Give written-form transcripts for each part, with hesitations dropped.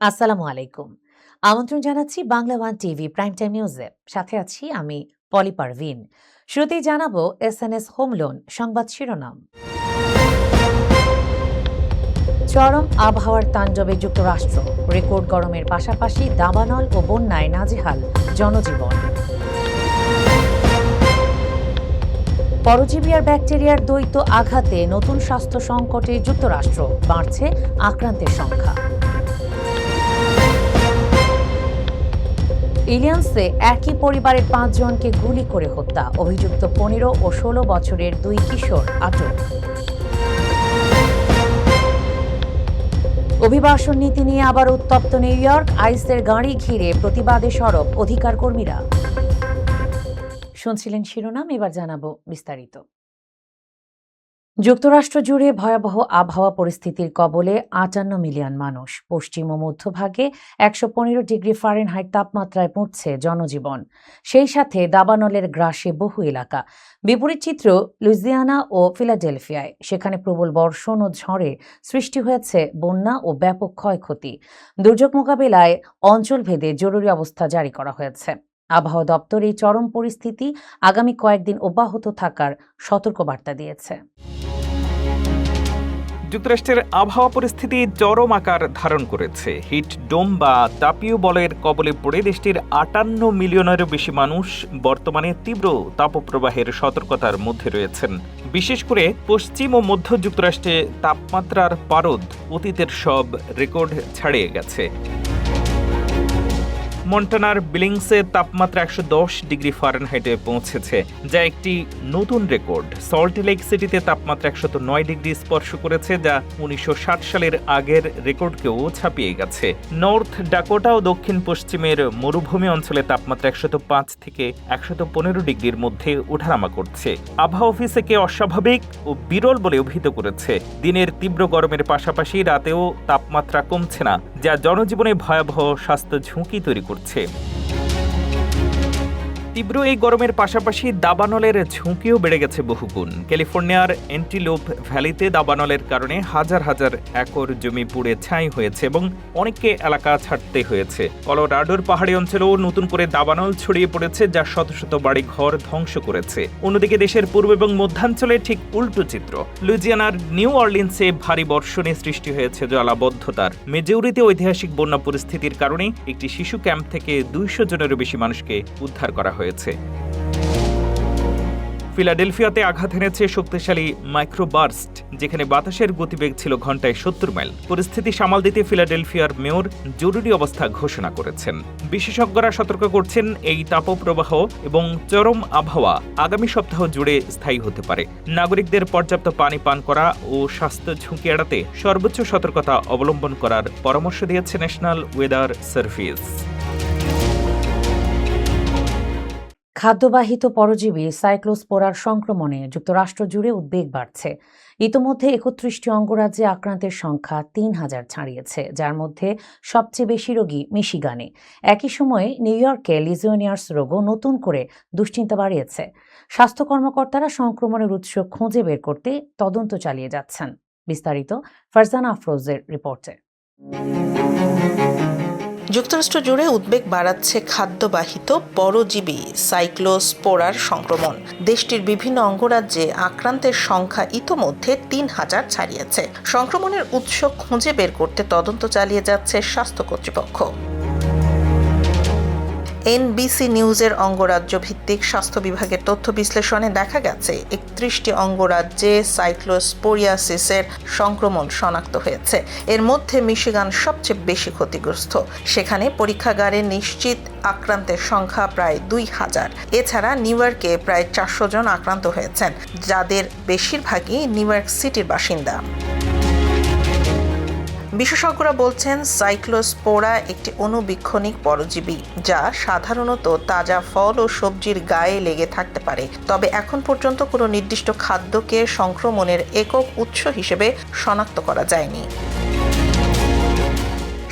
আসসালামু আলাইকুম। আমন্ত্রণ জানাচ্ছি Bangla one TV prime time নিউজে। সাথে আছি আমি পলি পারভিন। শুরুতেই জানাবো এসএনএস হোম লোন সংবাদ শিরোনাম। চরম আবহাওয়ার তাণ্ডবে যুক্তরাষ্ট্র, রেকর্ড গরমের পাশাপাশি দাবানল ও বন্যায় নাজেহাল জনজীবন। পরজীবী আর ব্যাকটেরিয়ার দ্বৈত আঘাতে নতুন স্বাস্থ্য সংকটে যুক্তরাষ্ট্র, বাড়ছে আক্রান্তের সংখ্যা। ইলিয়ান্সে একই পরিবারের ৫ জনকে গুলি করে হত্যা, অভিযুক্ত ১৫ ও ১৬ বছরের দুই কিশোর আটক। অভিবাসন নীতি নিয়ে আবার উত্তপ্ত নিউ ইয়র্ক, আইসের গাড়ি ঘিরে প্রতিবাদে সরব অধিকার কর্মীরা। শুনছিলেন শিরোনাম, এবার জানাবো বিস্তারিত। যুক্তরাষ্ট্র জুড়ে ভয়াবহ আবহাওয়া পরিস্থিতির কবলে ৫৮ মিলিয়ন মানুষ। পশ্চিম ও মধ্যভাগে ১১৫ ডিগ্রি ফারেনহাইট তাপমাত্রায় পড়ছে জনজীবন। সেই সাথে দাবানলের গ্রাসে বহু এলাকা। বিপরীত চিত্র লুইজিয়ানা ও ফিলাডেলফিয়ায়। সেখানে প্রবল বর্ষণ ও ঝড়ে সৃষ্টি হয়েছে বন্যা ও ব্যাপক ক্ষয়ক্ষতি। দুর্যোগ মোকাবিলায় অঞ্চলভেদে জরুরি অবস্থা জারি করা হয়েছে। আবহাওয়া দপ্তর এই চরম পরিস্থিতি আগামী কয়েকদিন অব্যাহত থাকার সতর্কবার্তা দিয়েছে। যুক্তরাষ্ট্রের আবহাওয়া পরিস্থিতি চরম আকার ধারণ করেছে। হিট ডোম বা তাপীয় বলয়ের কবলে পড়ে দেশটির ৫৮ মিলিয়নেরও বেশি মানুষ বর্তমানে তীব্র তাপপ্রবাহের সতর্কতার মধ্যে রয়েছেন। বিশেষ করে পশ্চিম ও মধ্য যুক্তরাষ্ট্রে তাপমাত্রার পারদ অতীতের সব রেকর্ড ছাড়িয়ে গেছে। মন্টানার বিলিংসে তাপমাত্রা ১১০ ডিগ্রি ফারেনহাইটে পৌঁছেছে, যা একটি নতুন রেকর্ড। সল্ট লেক সিটিতে তাপমাত্রা ১০৯ ডিগ্রি স্পর্শ করেছে, যা ১৯৬০ সালের আগের রেকর্ডকেও ছাপিয়ে গেছে। নর্থ ডাকোটা ও দক্ষিণ পশ্চিমের মরুভূমি অঞ্চলে তাপমাত্রা ১০৫ থেকে ১১৫ ডিগ্রির মধ্যে ওঠানামা করছে। আবহাওয়া অফিস একে অস্বাভাবিক ও বিরল বলে অভিহিত করেছে। দিনের তীব্র গরমের পাশাপাশি রাতেও তাপমাত্রা কমছে না, যা জনজীবনে ভয়াবহ স্বাস্থ্য ঝুঁকি তৈরি করছে। তীব্র এই গরমের পাশাপাশি দাবানলের ঝুঁকিও বেড়ে গেছে বহুগুণ। ক্যালিফোর্নিয়ার অ্যান্টিলোপ ভ্যালিতে দাবানলের কারণে হাজার হাজার একর জমি পুড়ে ছাই হয়েছে এবং অনেককে এলাকা ছাড়তে হয়েছে। কলোরাডোর পাহাড়ি অঞ্চলেও নতুন করে দাবানল ছড়িয়ে পড়েছে, যা শত শত বাড়ি ঘর ধ্বংস করেছে। অন্যদিকে দেশের পূর্ব এবং মধ্যাঞ্চলে ঠিক উল্টো চিত্র। লুইজিয়ানার নিউ অর্লিন্সে ভারী বর্ষণে সৃষ্টি হয়েছে জলাবদ্ধতার। মেজৌরিতে ঐতিহাসিক বন্যা পরিস্থিতির কারণে একটি শিশু ক্যাম্প থেকে ২০০ জনেরও বেশি মানুষকে উদ্ধার করা হয়েছে। ফিলাডেলফিয়াতে আঘাত এনেছে শক্তিশালী মাইক্রোবার্স্ট, যেখানে বাতাসের গতিবেগ ছিল ঘন্টায় ৭০ মাইল। পরিস্থিতি সামাল দিতে ফিলাডেলফিয়ার মেয়র জরুরি অবস্থা ঘোষণা করেছেন। বিশেষজ্ঞরা সতর্ক করছেন, এই তাপপ্রবাহ এবং চরম আবহাওয়া আগামী সপ্তাহ জুড়ে স্থায়ী হতে পারে। নাগরিকদের পর্যাপ্ত পানি পান করা ও স্বাস্থ্য ঝুঁকি এড়াতে সর্বোচ্চ সতর্কতা অবলম্বন করার পরামর্শ দিয়েছে ন্যাশনাল ওয়েদার সার্ভিস। খাদ্যবাহিত পরজীবী সাইক্লোস্পোরার সংক্রমণে যুক্তরাষ্ট্র জুড়ে উদ্বেগ বাড়ছে। ইতোমধ্যে ৩১টি অঙ্গরাজ্যে আক্রান্তের সংখ্যা ৩,০০০ ছাড়িয়েছে, যার মধ্যে সবচেয়ে বেশি রোগী মিশিগানে। একই সময়ে নিউ ইয়র্কে লিজিওনিয়ার্স রোগও নতুন করে দুশ্চিন্তা বাড়িয়েছে। স্বাস্থ্য কর্মকর্তারা সংক্রমণের উৎস খুঁজে বের করতে তদন্ত চালিয়ে যাচ্ছেন। বিস্তারিত ফারজানা আফরোজের রিপোর্টে। যুক্তরাষ্ট্র জুড়ে উদ্বেগ বাড়াচ্ছে খাদ্যবাহিত পরজীবী সাইক্লোস্পোরার সংক্রমণ। দেশটির বিভিন্ন অঙ্গরাজ্যে আক্রান্তের সংখ্যা ইতোমধ্যে ৩,০০০ ছাড়িয়েছে। সংক্রমণের উৎস খুঁজে বের করতে তদন্ত চালিয়ে যাচ্ছে স্বাস্থ্য কর্তৃপক্ষ। এনবিসি নিউজের অঙ্গরাজ্য ভিত্তিক স্বাস্থ্য বিভাগের তথ্য বিশ্লেষণে দেখা গেছে ৩১টি অঙ্গরাজ্যে সাইক্লোস্পোরিয়াসিসের সংক্রমণ শনাক্ত হয়েছে। এর মধ্যে মিশিগান সবচেয়ে বেশি ক্ষতিগ্রস্ত। সেখানে পরীক্ষাগারে নিশ্চিত আক্রান্তের সংখ্যা প্রায় ২,০০০। এছাড়া নিউ ইয়র্কে প্রায় ৪০০ জন আক্রান্ত হয়েছেন, যাদের বেশিরভাগই নিউ ইয়র্ক সিটির বাসিন্দা। বিশেষজ্ঞরা বলছেন, সাইক্লোস্পোরা একটি অণুবীক্ষণিক পরজীবী, যা সাধারণত তাজা ফল ও সবজির গায়ে লেগে থাকতে পারে। তবে এখন পর্যন্ত কোনো নির্দিষ্ট খাদ্যকে সংক্রমণের একক উৎস হিসেবে শনাক্ত করা যায়নি।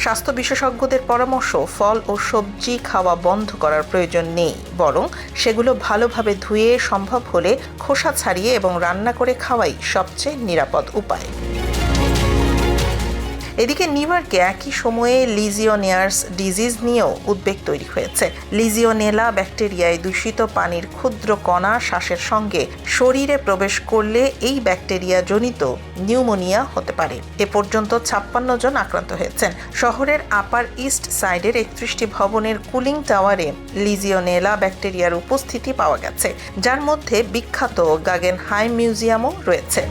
স্বাস্থ্য বিশেষজ্ঞদের পরামর্শ, ফল ও সবজি খাওয়া বন্ধ করার প্রয়োজন নেই, বরং সেগুলো ভালোভাবে ধুয়ে সম্ভব হলে খোসা ছাড়িয়ে এবং রান্না করে খাওয়াই সবচেয়ে নিরাপদ উপায়। এদিকে নিউ ইয়র্কে একই সময়ে লিজিওনিয়ার্স ডিজিজ নিয়েও উদ্বেগ তৈরি হয়েছে। লিজিওনেলা ব্যাকটেরিয়ায় দূষিত পানির ক্ষুদ্র কণা শ্বাসের সঙ্গে শরীরে প্রবেশ করলে এই ব্যাকটেরিয়া জনিত নিউমোনিয়া হতে পারে। এ পর্যন্ত 56 জন আক্রান্ত হয়েছেন। শহরের আপার ইস্ট সাইডের 31টি ভবনের কুলিং টাওয়ারে লিজিওনেলা ব্যাকটেরিয়ার উপস্থিতি পাওয়া গেছে, যার মধ্যে বিখ্যাত গাগেনহাইম মিউজিয়ামও রয়েছে।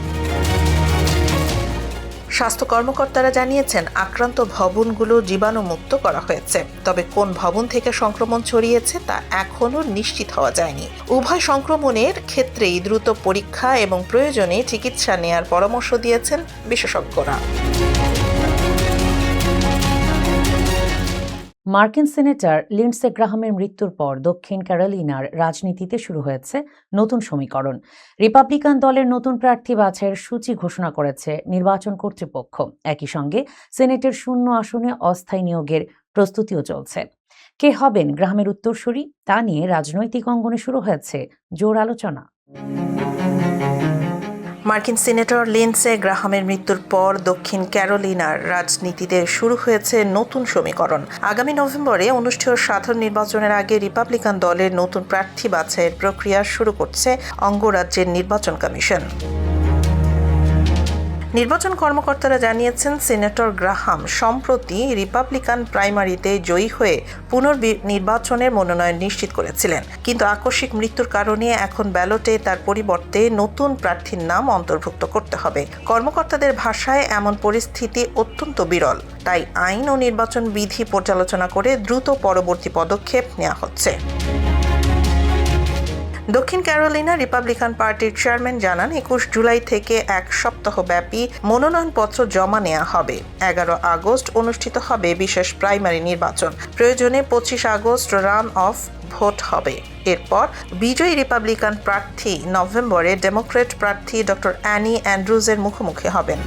স্বাস্থ্য কর্মকর্তারা জানিয়েছেন আক্রান্ত ভবনগুলো জীবাণুমুক্ত করা হয়েছে, তবে কোন ভবন থেকে সংক্রমণ ছড়িয়েছে তা এখনও নিশ্চিত হওয়া যায়নি। উভয় সংক্রমণের ক্ষেত্রেই দ্রুত পরীক্ষা এবং প্রয়োজনে চিকিৎসা নেয়ার পরামর্শ দিয়েছেন বিশেষজ্ঞরা। মার্কিন সিনেটর লিন্ডসে গ্রাহামের মৃত্যুর পর দক্ষিণ ক্যারোলিনার রাজনীতিতে শুরু হয়েছে নতুন সমীকরণ। রিপাবলিকান দলের নতুন প্রার্থী বাছাইয়ের সূচি ঘোষণা করেছে নির্বাচন কর্তৃপক্ষ। একই সঙ্গে সিনেটের শূন্য আসনে অস্থায়ী নিয়োগের প্রস্তুতিও চলছে। কে হবেন গ্রাহামের উত্তরসূরি তা নিয়ে রাজনৈতিক অঙ্গনে শুরু হয়েছে জোর আলোচনা। মার্কিন সিনেটর লিন্ডসে গ্রাহামের মৃত্যুর পর দক্ষিণ ক্যারোলিনার রাজনীতিতে শুরু হয়েছে নতুন সমীকরণ। আগামী নভেম্বরে অনুষ্ঠেয় সাধারণ নির্বাচনের আগে রিপাবলিকান দলের নতুন প্রার্থী বাছাইয়ের প্রক্রিয়া শুরু করছে অঙ্গরাজ্যের নির্বাচন কমিশন। নির্বাচন কর্মকর্তারা জানিয়েছেন সিনেটর গ্রাহাম সম্প্রতি রিপাবলিকান প্রাইমারিতে জয়ী হয়ে পুনর্নির্বাচনের মনোনয়ন নিশ্চিত করেছিলেন, কিন্তু আকস্মিক মৃত্যুর কারণে এখন ব্যালটে তার পরিবর্তে নতুন প্রার্থীর নাম অন্তর্ভুক্ত করতে হবে। কর্মকর্তাদের ভাষায় এমন পরিস্থিতি অত্যন্ত বিরল, তাই আইন ও নির্বাচন বিধি পর্যালোচনা করে দ্রুত পরবর্তী পদক্ষেপ নেওয়া হচ্ছে। দক্ষিণ ক্যারোলিনা রিপাবলিকান পার্টির চেয়ারম্যান জানান 21 জুলাই থেকে এক সপ্তাহব্যাপী মনোনয়নপত্র জমা নেওয়া হবে। 11 আগস্ট অনুষ্ঠিত হবে বিশেষ প্রাইমারি নির্বাচন। প্রয়োজনে 25 আগস্ট রান অফ ভোট হবে। এরপর বিজয়ী রিপাবলিকান প্রার্থী নভেম্বরে ডেমোক্র্যাট প্রার্থী ডক্টর অ্যানি অ্যান্ড্রুজের মুখোমুখি হবেন।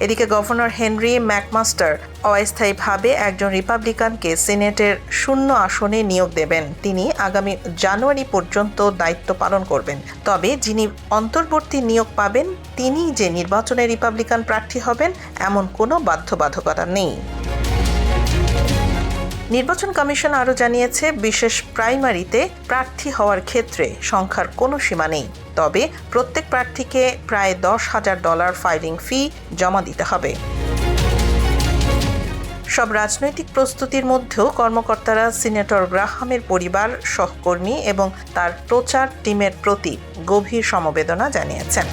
এদিকে গভর্নর হেনরি ম্যাকমাস্টার অস্থায়ীভাবে একজন রিপাবলিকানকে সিনেটের শূন্য আসনে নিয়োগ দেবেন। তিনি আগামী জানুয়ারি পর্যন্ত দায়িত্ব পালন করবেন। তবে যিনি অন্তর্বর্তী নিয়োগ পাবেন তিনি যে নির্বাচনে রিপাবলিকান প্রার্থী হবেন এমন কোনো বাধ্যবাধকতা নেই। নির্বাচন কমিশন আরও জানিয়েছে বিশেষ প্রাইমারিতে প্রার্থী হওয়ার ক্ষেত্রে সংখ্যার কোনো সীমা নেই, তবে প্রত্যেক প্রার্থীকে প্রায় $10,000 ফাইলিং ফি জমা দিতে হবে। সব রাজনৈতিক প্রস্তুতির মধ্যেও কর্মকর্তারা সিনেটর গ্রাহামের পরিবার, সহকর্মী এবং তার প্রচার টিমের প্রতি গভীর সমবেদনা জানিয়েছেন।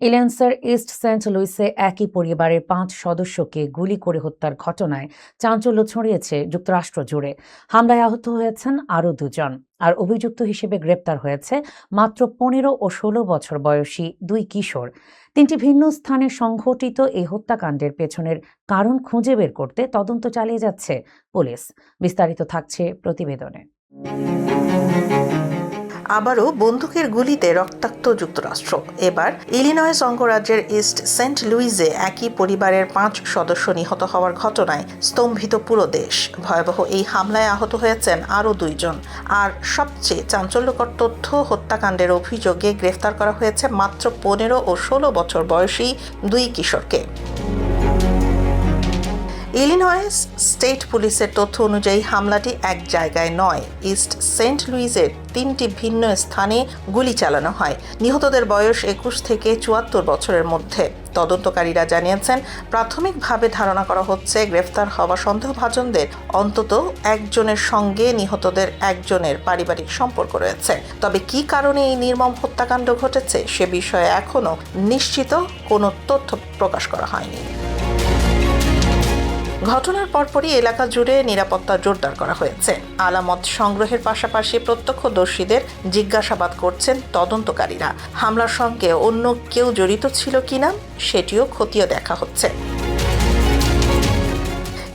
ইলিনয়েসের ইস্ট সেন্ট লুইসে একই পরিবারের 5 সদস্যকে গুলি করে হত্যার ঘটনায় চাঞ্চল্য ছড়িয়েছে যুক্তরাষ্ট্র জুড়ে। হামলায় আহত হয়েছেন আরও 2 জন, আর অভিযুক্ত হিসেবে গ্রেপ্তার হয়েছে মাত্র 15 ও 16 বছর বয়সী 2 কিশোর। 3টি ভিন্ন স্থানে সংঘটিত এই হত্যাকাণ্ডের পেছনের কারণ খুঁজে বের করতে তদন্ত চালিয়ে যাচ্ছে পুলিশ। বিস্তারিত থাকছে প্রতিবেদনে। আবারও বন্দুকের গুলিতে রক্তাক্ত যুক্তরাষ্ট্র। এবার ইলিনয়েস অঙ্গরাজ্যের ইস্ট সেন্ট লুইসে একই পরিবারের 5 সদস্য নিহত হওয়ার ঘটনায় স্তম্ভিত পুরো দেশ। ভয়াবহ এই হামলায় আহত হয়েছেন আরও 2 জন। আর সবচেয়ে চাঞ্চল্যকর তথ্য, হত্যাকাণ্ডের অভিযোগে গ্রেফতার করা হয়েছে মাত্র 15 ও 16 বছর বয়সী 2 কিশোরকে। ইলিনয়েস স্টেট পুলিশের তথ্য অনুযায়ী হামলাটি এক জায়গায় নয়, ইস্ট সেন্ট লুইসের 3টি ভিন্ন স্থানে গুলি চালানো হয়। নিহতদের বয়স 21 থেকে 74 বছরের মধ্যে। তদন্তকারীরা জানিয়েছেন প্রাথমিকভাবে ধারণা করা হচ্ছে গ্রেফতার হওয়া সন্দেহভাজনদের অন্তত একজনের সঙ্গে নিহতদের একজনের পারিবারিক সম্পর্ক রয়েছে। তবে কী কারণে এই নির্মম হত্যাকাণ্ড ঘটেছে সে বিষয়ে এখনও নিশ্চিত কোনো তথ্য প্রকাশ করা হয়নি। ঘটনার পরপরই এলাকা জুড়ে নিরাপত্তা জোরদার করা হয়েছে। আলামত সংগ্রহের পাশাপাশি প্রত্যক্ষদর্শীদের জিজ্ঞাসাবাদ করছেন তদন্তকারীরা। হামলার সঙ্গে অন্য কেউ জড়িত ছিল কিনা সেটিও খতিয়ে দেখা হচ্ছে।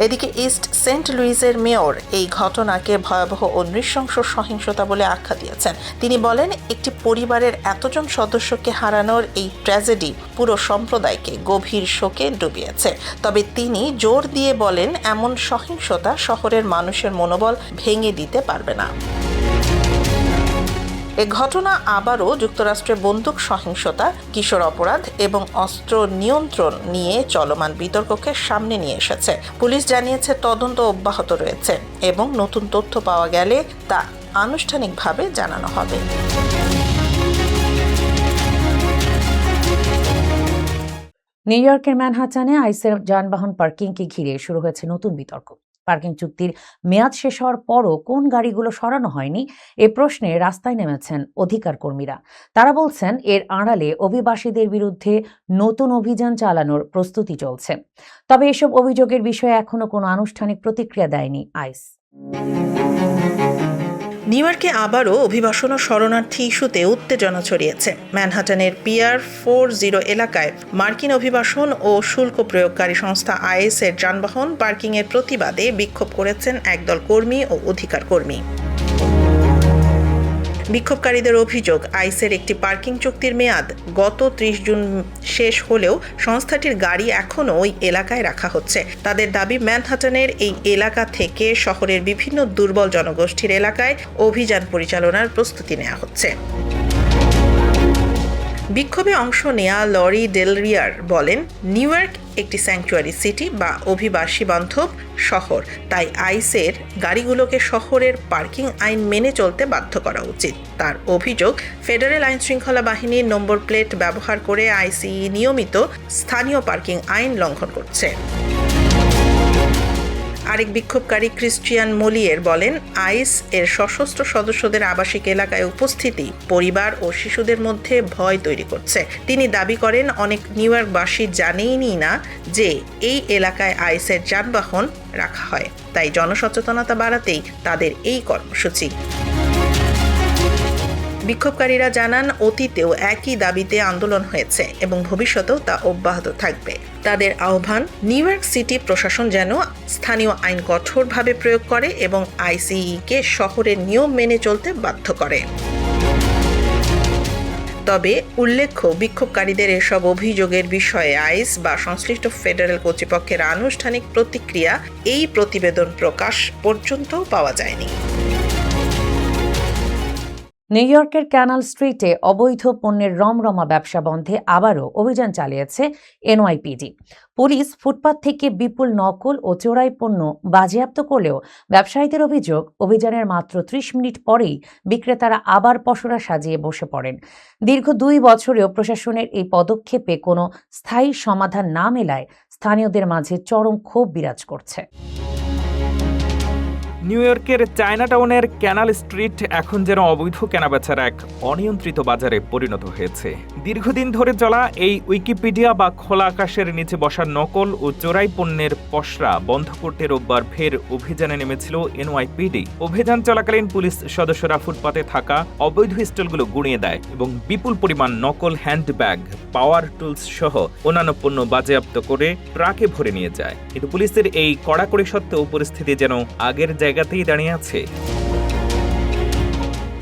এদিকে ইস্ট সেন্ট লুইসের মেয়র এই ঘটনাকে ভয়াবহ ও নৃশংস সহিংসতা বলে আখ্যা দিয়েছেন। তিনি বলেন, একটি পরিবারের এতজন সদস্যকে হারানোর এই ট্র্যাজেডি পুরো সম্প্রদায়কে গভীর শোকে ডুবিয়েছে। তবে তিনি জোর দিয়ে বলেন, এমন সহিংসতা শহরের মানুষের মনোবল ভেঙে দিতে পারবে না। এ ঘটনা আবারও যুক্তরাষ্ট্রে বন্দুক সহিংসতা, কিশোর অপরাধ এবং অস্ত্র নিয়ন্ত্রণ নিয়ে চলমান বিতর্ককে সামনে নিয়ে এসেছে। পুলিশ জানিয়েছে তদন্ত অব্যাহত রয়েছে এবং নতুন তথ্য পাওয়া গেলে তা আনুষ্ঠানিকভাবে জানানো হবে। নিউ ইয়র্কের ম্যানহাটানে আইসের যানবাহন পার্কিংকে ঘিরে শুরু হয়েছে নতুন বিতর্ক। পার্কিং চুক্তির মেয়াদ শেষ হওয়ার পরও কোন গাড়িগুলো সরানো হয়নি এ প্রশ্নে রাস্তায় নেমেছেন অধিকার কর্মীরা। তারা বলছেন এর আড়ালে অভিবাসীদের বিরুদ্ধে নতুন অভিযান চালানোর প্রস্তুতি চলছে। তবে এসব অভিযোগের বিষয়ে এখনো কোনো আনুষ্ঠানিক প্রতিক্রিয়া দেয়নি আইস। নিউ ইয়র্কে আবারও অভিবাসন ও শরণার্থী ইস্যুতে উত্তেজনা ছড়িয়েছে। ম্যানহাটানের পিয়ার 40 এলাকায় মার্কিন অভিবাসন ও শুল্ক প্রয়োগকারী সংস্থা আইএস এর যানবাহন পার্কিংয়ের প্রতিবাদে বিক্ষোভ করেছেন একদল কর্মী ও অধিকার কর্মী। বিক্ষোভকারীদের অভিযোগ, আইসের একটি পার্কিং চুক্তির মেয়াদ গত 30 জুন শেষ হলেও সংস্থাটির গাড়ি এখনও ওই এলাকায় রাখা হচ্ছে। তাদের দাবি, ম্যানহাটানের এই এলাকা থেকে শহরের বিভিন্ন দুর্বল জনগোষ্ঠীর এলাকায় অভিযান পরিচালনার প্রস্তুতি নেওয়া হচ্ছে। বিক্ষোভে অংশ নেয়া লরি ডেল রিয়ার বলেন, নিউ ইয়র্ক একটি স্যাংচুয়ারি সিটি বা অভিবাসী বান্ধব শহর, তাই আইসের গাড়িগুলোকে শহরের পার্কিং আইন মেনে চলতে বাধ্য করা উচিত। তার অভিযোগ, ফেডারেল আইন শৃঙ্খলা বাহিনীর নম্বর প্লেট ব্যবহার করে আইসিই নিয়মিত স্থানীয় পার্কিং আইন লঙ্ঘন করছে। আরেক বিক্ষোভকারী ক্রিশ্চিয়ান মোলিয়ের বলেন, আইস এর সশস্ত্র সদস্যদের আবাসিক এলাকায় উপস্থিতি পরিবার ও শিশুদের মধ্যে ভয় তৈরি করছে। তিনি দাবি করেন, অনেক নিউ ইয়র্কবাসী জানেনই না যে এই এলাকায় আইসের যানবাহন রাখা হয়, তাই জনসচেতনতা বাড়াতেই তাদের এই কর্মসূচি। বিক্ষোভকারীরা জানান, অতীতেও একই দাবিতে আন্দোলন হয়েছে এবং ভবিষ্যতেও তা অব্যাহত থাকবে। তাদের আহ্বান, নিউ ইয়র্ক সিটি প্রশাসন যেন স্থানীয় আইন কঠোরভাবে প্রয়োগ করে এবং আইসিইকে শহরের নিয়ম মেনে চলতে বাধ্য করে। তবে উল্লেখ্য, বিক্ষোভকারীদের এসব অভিযোগের বিষয়ে আইস বা সংশ্লিষ্ট ফেডারেল কর্তৃপক্ষের আনুষ্ঠানিক প্রতিক্রিয়া এই প্রতিবেদন প্রকাশ পর্যন্ত পাওয়া যায়নি। নিউ ইয়র্কের ক্যানাল স্ট্রিটে অবৈধ পণ্যের রমরমা ব্যবসা বন্ধে আবারও অভিযান চালিয়েছে এনওয়াইপিডি। পুলিশ ফুটপাত থেকে বিপুল নকল ও চোরাই পণ্য বাজেয়াপ্ত করলেও ব্যবসায়ীদের অভিযোগ, অভিযানের মাত্র 30 মিনিট পরেই বিক্রেতারা আবার পসরা সাজিয়ে বসে পড়েন। দীর্ঘ 2 বছরেও প্রশাসনের এই পদক্ষেপে কোনো স্থায়ী সমাধান না মেলায় স্থানীয়দের মাঝে চরম ক্ষোভ বিরাজ করছে। নিউ ইয়র্কের চায়নাটাউনের ক্যানাল স্ট্রিট এখন যেন অবৈধ কেনাবেচার এক অনিয়ন্ত্রিত বাজারে পরিণত হয়েছে। দীর্ঘদিন ধরে চলা এই উইকিপিডিয়া বা খোলা আকাশের নিচে বসা নকল ও চোরাই পণ্যের পসরা বন্ধ করতে রোববার ফের অভিযানে নেমেছিল এনওয়াইপিডি। অভিযান চলাকালীন পুলিশ সদস্যরা ফুটপাতে থাকা অবৈধ স্টলগুলো গুঁড়িয়ে দেয় এবং বিপুল পরিমাণ নকল হ্যান্ডব্যাগ, পাওয়ার টুলস সহ অন্যান্য পণ্য বাজেয়াপ্ত করে ট্রাকে ভরে নিয়ে যায়। কিন্তু পুলিশের এই কড়াকড়ি সত্ত্বেও পরিস্থিতি যেন আগের জায়গাতেই দাঁড়িয়ে আছে।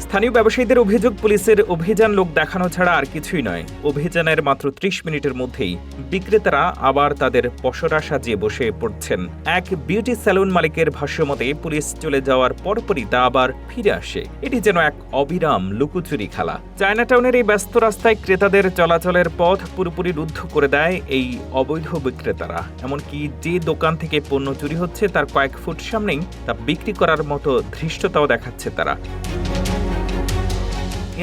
স্থানীয় ব্যবসায়ীদের অভিযোগ, পুলিশের অভিযান লোক দেখানো ছাড়া আর কিছুই নয়। অভিযানের মাত্র 30 মিনিটের মধ্যেই বিক্রেতারা আবার তাদের পসরা সাজিয়ে বসে পড়ছেন। এক বিউটি স্যালুন মালিকের ভাষ্যমতে, পুলিশ চলে যাওয়ার পরপরই তা আবার ফিরে আসে। এটি যেন এক অবিরাম লুকোচুরি খেলা। চায়নাটাউনের এই ব্যস্ত রাস্তায় ক্রেতাদের চলাচলের পথ পুরোপুরি রুদ্ধ করে দেয় এই অবৈধ বিক্রেতারা। এমনকি যে দোকান থেকে পণ্য চুরি হচ্ছে তার কয়েক ফুট সামনেই তা বিক্রি করার মতো ধৃষ্টতাও দেখাচ্ছে তারা।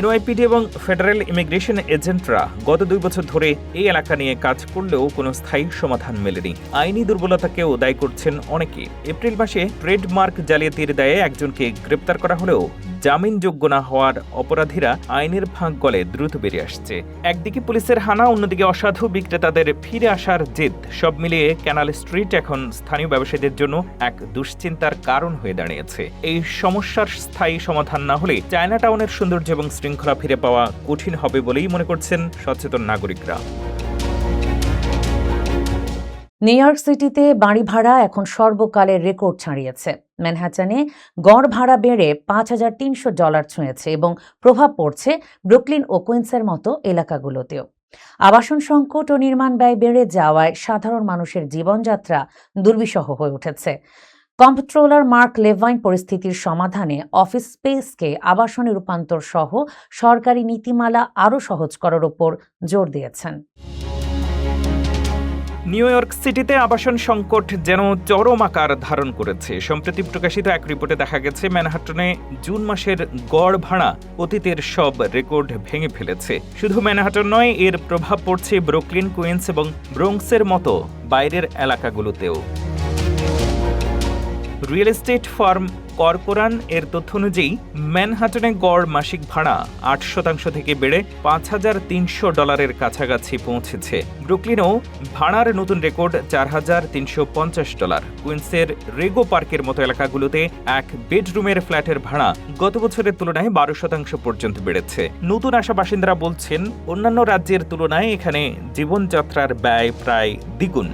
এনওয়াইপিডি এবং ফেডারেল ইমিগ্রেশন এজেন্টরা গত 2 বছর ধরে এই এলাকা নিয়ে কাজ করলেও কোনো স্থায়ী সমাধান মেলেনি। আইনি দুর্বলতাকেও দায়ী করছেন অনেকে। এপ্রিল মাসে ট্রেডমার্ক জালিয়াতির দায়ে একজনকে গ্রেপ্তার করা হলেও জামিনযোগ্য না হওয়ার অপরাধীরা আইনের ফাঁক গলে দ্রুত বেরিয়ে আসছে। একদিকে পুলিশের হানা, অন্যদিকে অসাধু বিক্রেতাদের ফিরে আসার জেদ। সব মিলিয়ে ক্যানাল স্ট্রিট এখন স্থানীয় ব্যবসায়ীদের জন্য এক দুশ্চিন্তার কারণ হয়ে দাঁড়িয়েছে। এই সমস্যার স্থায়ী সমাধান না হলে চায়নাটাউনের সৌন্দর্য এবং শৃঙ্খলা ফিরে পাওয়া কঠিন হবে বলেই মনে করছেন সচেতন নাগরিকরা। নিউ ইয়র্ক সিটিতে বাড়ি ভাড়া এখন সর্বকালের রেকর্ড ছাড়িয়েছে। ম্যানহাটানে গড় ভাড়া বেড়ে $5,300 ছুঁয়েছে এবং প্রভাব পড়ছে ব্রুকলিন ও কুইন্সের মতো এলাকাগুলোতেও। আবাসন সংকট ও নির্মাণ ব্যয় বেড়ে যাওয়ায় সাধারণ মানুষের জীবনযাত্রা দুর্বিষহ হয়ে উঠেছে। কম্পট্রোলার মার্ক লেভাইন পরিস্থিতির সমাধানে অফিস স্পেসকে আবাসনে রূপান্তর সহ সরকারি নীতিমালা আরও সহজ করার উপর জোর দিয়েছেন। নিউ ইয়র্ক সিটিতে আবাসন সংকট যেন চরম আকার ধারণ করেছে। সম্প্রতি প্রকাশিত এক রিপোর্টে দেখা গেছে ম্যানহাটনে জুন মাসের গড় ভাড়া অতীতের সব রেকর্ড ভেঙে ফেলেছে। শুধু ম্যানহাটন নয়, এর প্রভাব পড়ছে ব্রুকলিন, কুইন্স এবং ব্রোঙ্কসের মতো বাইরের এলাকাগুলোতেও। রিয়েল এস্টেট ফার্ম কর্পোরান এর তথ্য অনুযায়ী ম্যানহাটনে গড় মাসিক ভাড়া 8% থেকে বেড়ে $5,300 কাছাকাছি পৌঁছেছে। ব্রুকলিনেও ভাড়ার নতুন রেকর্ড $4,350। কুইন্সের রেগো পার্কের মতো এলাকাগুলোতে এক বেডরুমের ফ্ল্যাটের ভাড়া গত বছরের তুলনায় 12% পর্যন্ত বেড়েছে। নতুন আসা বাসিন্দারা বলছেন, অন্যান্য রাজ্যের তুলনায় এখানে জীবনযাত্রার ব্যয় প্রায় দ্বিগুণ।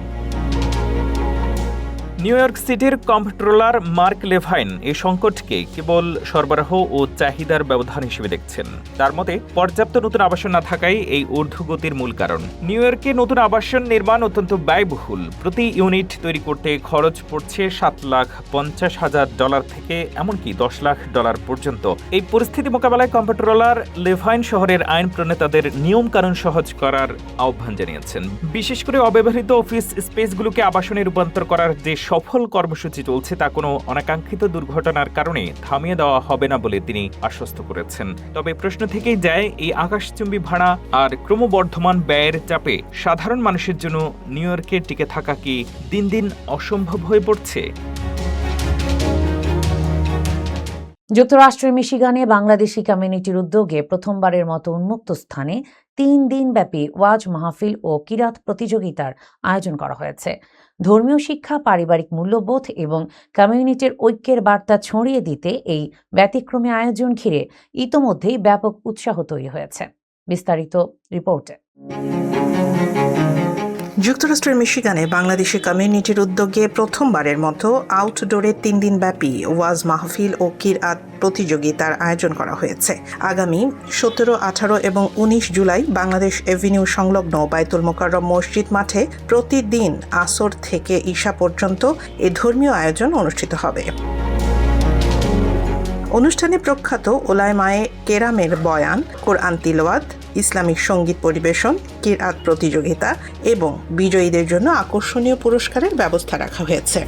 নিউ ইয়র্ক সিটির কম্পট্রোলার মার্ক লেভাইন এই সংকটকে কেবল সরবরাহ ও চাহিদার ব্যবধান হিসেবে দেখছেন। তার মতে, পর্যাপ্ত নতুন আবাসন না থাকাই এই ঊর্ধ্বগতির মূল কারণ। নিউ ইয়র্কে নতুন আবাসন নির্মাণ অত্যন্ত ব্যয়বহুল। প্রতি ইউনিট তৈরি করতে খরচ পড়ছে $7,50,000 থেকে এমনকি $10,00,000 পর্যন্ত। এই পরিস্থিতি মোকাবেলায় কম্পট্রোলার লেভাইন শহরের আইন প্রণেতাদের নিয়ম কানুন সহজ করার আহ্বান জানিয়েছেন। বিশেষ করে অব্যবহৃত অফিস স্পেসগুলোকে আবাসনে রূপান্তর করার যে সফল কর্মসূচি চলছে তা কোনো অনাকাঙ্ক্ষিত দুর্ঘটনার কারণে থামিয়ে দেওয়া হবে না বলে তিনি আশ্বস্ত করেছেন। তবে প্রশ্ন থেকেই যায়, এই আকাশচুম্বী ভাড়া আর ক্রমবর্ধমান ব্যয়ের চাপে সাধারণ মানুষের জন্য নিউ ইয়র্কে টিকে থাকা কি দিন দিন অসম্ভব হয়ে পড়ছে? যুক্তরাষ্ট্রের মিশিগানে বাংলাদেশি কমিউনিটির উদ্যোগে প্রথমবারের মতো উন্মুক্ত স্থানে 3 দিনব্যাপী ওয়াজ মাহফিল ও কিরাত প্রতিযোগিতার আয়োজন করা হয়েছে। ধর্মীয় শিক্ষা, পারিবারিক মূল্যবোধ এবং কমিউনিটির ঐক্যের বার্তা ছড়িয়ে দিতে এই ব্যতিক্রমী আয়োজন ঘিরে ইতোমধ্যেই ব্যাপক উৎসাহ তৈরি হয়েছে। বিস্তারিত রিপোর্টে। যুক্তরাষ্ট্রের মিশিগানে বাংলাদেশি কমিউনিটির উদ্যোগে প্রথমবারের মতো আউটডোরে 3 দিনব্যাপী ওয়াজ মাহফিল ও কিরাত প্রতিযোগিতার আয়োজন করা হয়েছে। আগামী 17, 18 এবং 19 জুলাই বাংলাদেশ এভিনিউ সংলগ্ন বায়তুল মোকাররম মসজিদ মাঠে প্রতিদিন আসর থেকে ঈশা পর্যন্ত এ ধর্মীয় আয়োজন অনুষ্ঠিত হবে। অনুষ্ঠানে প্রখ্যাত ওলামায়ে কেরামের বয়ান, কোরআন তিলাওয়াত, ইসলামিক সঙ্গীত পরিবেশন, কিরাত প্রতিযোগিতা এবং বিজয়ীদের জন্য আকর্ষণীয় পুরস্কারের ব্যবস্থা রাখা হয়েছে।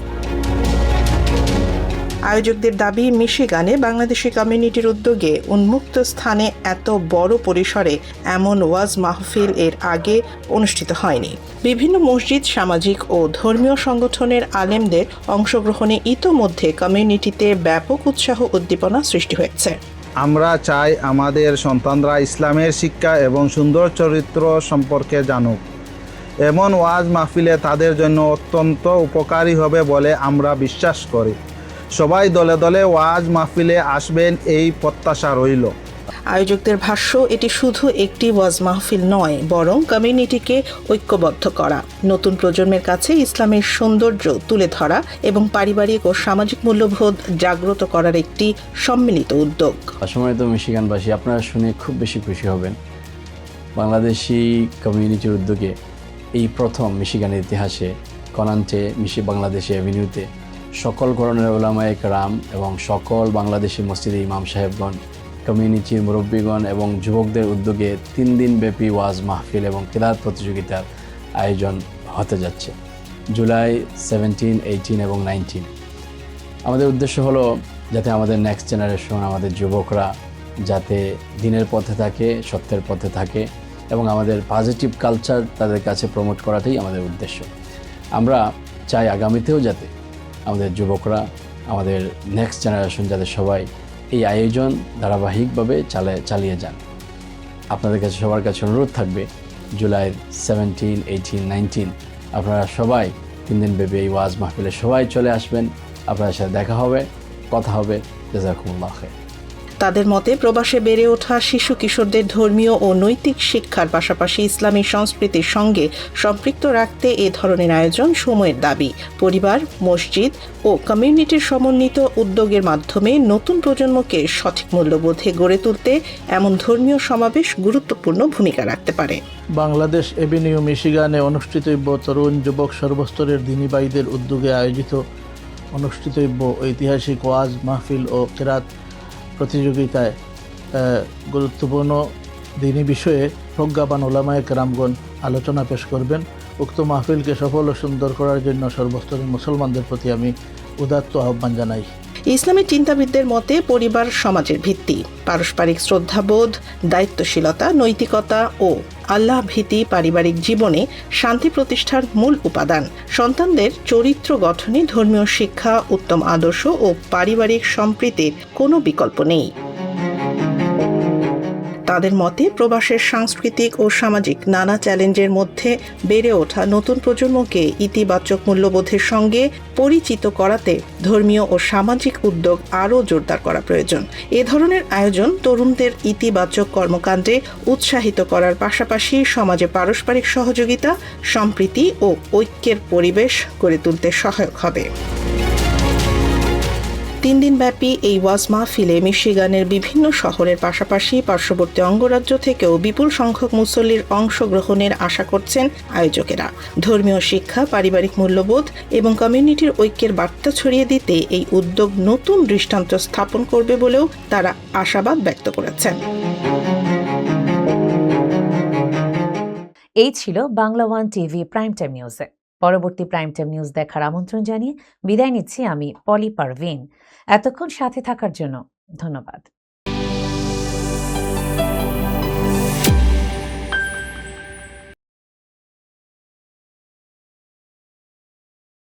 আয়োজকদের দাবি, মিশিগানে বাংলাদেশি কমিউনিটির উদ্যোগে উন্মুক্ত স্থানে এত বড় পরিসরে এমন ওয়াজ মাহফিল এর আগে অনুষ্ঠিত হয়নি। বিভিন্ন মসজিদ, সামাজিক ও ধর্মীয় সংগঠনের আলেমদের অংশগ্রহণে ইতোমধ্যে কমিউনিটিতে ব্যাপক উৎসাহ উদ্দীপনা সৃষ্টি হয়েছে। আমরা চাই আমাদের সন্তানরা ইসলামের শিক্ষা এবং সুন্দর চরিত্র সম্পর্কে জানুক। এমন ওয়াজ মাহফিলে তাদের জন্য অত্যন্ত উপকারী হবে বলে আমরা বিশ্বাস করি। সবাই দলে দলে ওয়াজ মাহফিলে আসবেন, এই প্রত্যাশা রইল। আয়োজকদের ভাষ্য, এটি শুধু একটি ওয়াজ মাহফিল নয়, বরং কমিউনিটিকে ঐক্যবদ্ধ করা, নতুন প্রজন্মের কাছে ইসলামের সৌন্দর্য তুলে ধরা এবং পারিবারিক ও সামাজিক মূল্যবোধ জাগ্রত করার একটি সম্মিলিত উদ্যোগ। সম্মানিত মিশিগানবাসী, আপনারা শুনে খুব বেশি খুশি হবেন। বাংলাদেশি কমিউনিটির উদ্যোগে এই প্রথম মিশিগানের ইতিহাসে কনান্টে বাংলাদেশি অ্যাভিনিউতে সকল ধরনের ওলামায়ে কেরাম এবং সকল বাংলাদেশি মসজিদে ইমাম সাহেবগণ, কমিউনিটির মুরব্বীগণ এবং যুবকদের উদ্যোগে 3 দিনব্যাপী ওয়াজ মাহফিল এবং কিরাত প্রতিযোগিতার আয়োজন হতে যাচ্ছে জুলাই 17, 18 এবং 19। আমাদের উদ্দেশ্য হলো যাতে আমাদের নেক্সট জেনারেশন, আমাদের যুবকরা যাতে দিনের পথে থাকে, সত্যের পথে থাকে এবং আমাদের পজিটিভ কালচার তাদের কাছে প্রমোট করাটাই আমাদের উদ্দেশ্য। আমরা চাই আগামীতেও যাতে আমাদের যুবকরা, আমাদের নেক্সট জেনারেশন যাতে সবাই এই আয়োজন ধারাবাহিকভাবে চালিয়ে যান। আপনাদের কাছে সবার কাছে অনুরোধ থাকবে, জুলাই 17, 18, 19 আপনারা সবাই 3 দিনব্যাপী এই ওয়াজ মাহফিলে সবাই চলে আসবেন। আপনাদের সাথে দেখা হবে, কথা হবে। জাযাকুমুল্লাহ খায়র। তাদের মতে, প্রবাসে বেড়ে ওঠা শিশু কিশোরদের ধর্মীয় ও নৈতিক শিক্ষার পাশাপাশি ইসলামী সংস্কৃতির সঙ্গে সম্পৃক্ত রাখতে এ ধরনের আয়োজন সময়ের দাবি। পরিবার, মসজিদ ও কমিউনিটির সমন্বিত উদ্যোগের মাধ্যমে নতুন প্রজন্মকে সঠিক মূল্যবোধে গড়ে তুলতে এমন ধর্মীয় সমাবেশ গুরুত্বপূর্ণ ভূমিকা রাখতে পারে। বাংলাদেশ এভিনিউ মিশিগানে অনুষ্ঠিতব্য তরুণ যুবক সর্বস্তরের দ্বীনী ভাইদের উদ্যোগে আয়োজিত অনুষ্ঠিতব্য ঐতিহাসিক ওয়াজ মাহফিল ও কেরাত প্রতিযোগিতায় গুরুত্বপূর্ণ দিনী বিষয়ে প্রজ্ঞাবান ওলামায়ে কেরামগণ আলোচনা পেশ করবেন। উক্ত মাহফিলকে সফল ও সুন্দর করার জন্য সর্বস্তরের মুসলমানদের প্রতি আমি উদাত্ত আহ্বান জানাই। ইসলামী চিন্তাবিদদের মতে পরিবার সমাজের ভিত্তি। পারস্পরিক শ্রদ্ধাবোধ, দায়িত্বশীলতা, নৈতিকতা ও আল্লাহ ভীতি পারিবারিক জীবনে শান্তি প্রতিষ্ঠার মূল উপাদান। সন্তানদের চরিত্র গঠনে ধর্মীয় শিক্ষা, উত্তম আদর্শ ও পারিবারিক সম্প্রীতির কোনো বিকল্প নেই। তাদের মতে প্রবাসের সাংস্কৃতিক ও সামাজিক নানা চ্যালেঞ্জের মধ্যে বেড়ে ওঠা নতুন প্রজন্মকে ইতিবাচক মূল্যবোধের সঙ্গে পরিচিত করাতে ধর্মীয় ও সামাজিক উদ্যোগ আরও জোরদার করা প্রয়োজন। এ ধরনের আয়োজন তরুণদের ইতিবাচক কর্মকাণ্ডে উৎসাহিত করার পাশাপাশি সমাজে পারস্পরিক সহযোগিতা, সম্প্রীতি ও ঐক্যের পরিবেশ গড়ে তুলতে সহায়ক হবে। 3 দিনব্যাপী এই ওয়াজ মাহফিলে মিশিগানের বিভিন্ন শহরের পাশাপাশি পার্শ্ববর্তী অঙ্গরাজ্য থেকেও বিপুল সংখ্যক মুসল্লির অংশগ্রহণের আশা করছেন আয়োজকেরা। ধর্মীয় শিক্ষা, পারিবারিক মূল্যবোধ এবং কমিউনিটির ঐক্যের বার্তা ছড়িয়ে দিতে এই উদ্যোগ নতুন দৃষ্টান্ত স্থাপন করবে বলেও তারা আশাবাদ ব্যক্ত করেছেন। এই ছিল Bangla one TV prime time নিউজে। পরবর্তী প্রাইম টাইম নিউজ দেখার আমন্ত্রণ জানিয়ে বিদায় নিচ্ছি আমি পলি পারভিন। এতক্ষণ সাথে থাকার জন্য ধন্যবাদ।